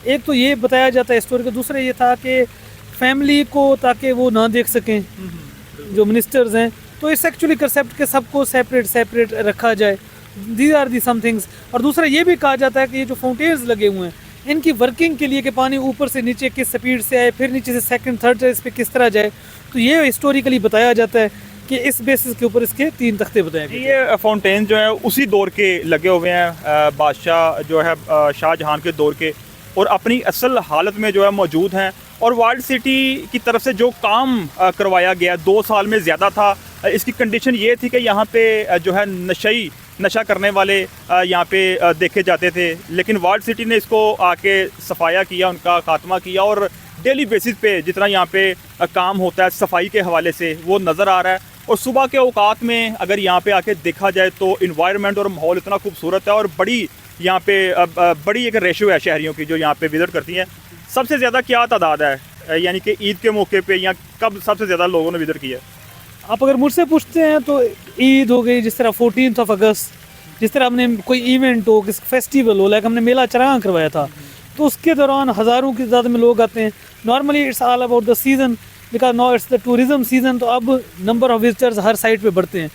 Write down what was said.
एक तो ये बताया जाता है स्टोरी का, दूसरा ये था कि फैमिली को ताकि वो ना देख सकें जो मिनिस्टर्स हैं, तो इस एक्चुअली कंसेप्ट के सबको सेपरेट सेपरेट रखा जाए, these are the some things. और दूसरा ये भी कहा जाता है कि ये जो फाउंटेन्स लगे हुए हैं इनकी वर्किंग के लिए कि पानी ऊपर से नीचे किस स्पीड से आए, फिर नीचे से सेकंड थर्ड टेरेस पे किस तरह जाए, तो ये हिस्टोरिकली बताया जाता है कि इस बेसिस के ऊपर इसके 3 तख्ते बताए गए। ये फाउंटेन जो है उसी दौर के लगे हुए हैं, बादशाह जो है शाहजहां के दौर के, और अपनी असल हालत में जो है मौजूद हैं। और वर्ल्ड सिटी की तरफ से जो काम करवाया गया 2 साल में ज़्यादा था, इसकी कंडीशन ये थी कि यहाँ पे जो है नशा करने वाले यहाँ पे देखे जाते थे, लेकिन वर्ल्ड सिटी ने इसको आके सफाया किया, उनका खात्मा किया, और डेली बेसिस पे जितना यहाँ पे काम होता है सफाई के हवाले से वो नज़र आ रहा है। और सुबह के औकात में अगर यहाँ पे आके देखा जाए तो इन्वायरमेंट और माहौल इतना खूबसूरत है, और बड़ी यहाँ पे बड़ी एक रेशो है शहरियों की जो यहाँ पे विज़िट करती हैं। सबसे ज़्यादा क्या तादाद है, यानी कि ईद के मौके पे या कब सबसे ज़्यादा लोगों ने विज़िट किया? आप अगर मुझसे पूछते हैं तो ईद हो गई, जिस तरह 14 अगस्त, जिस तरह हमने कोई इवेंट हो, किस फेस्टिवल हो, लाइक हमने मेला चरागां करवाया था, तो उसके दौरान हज़ारों की तादाद में लोग आते हैं। Normally it's all about the season, because now it's the tourism season, तो अब number of visitors her site पे बढ़ते हैं।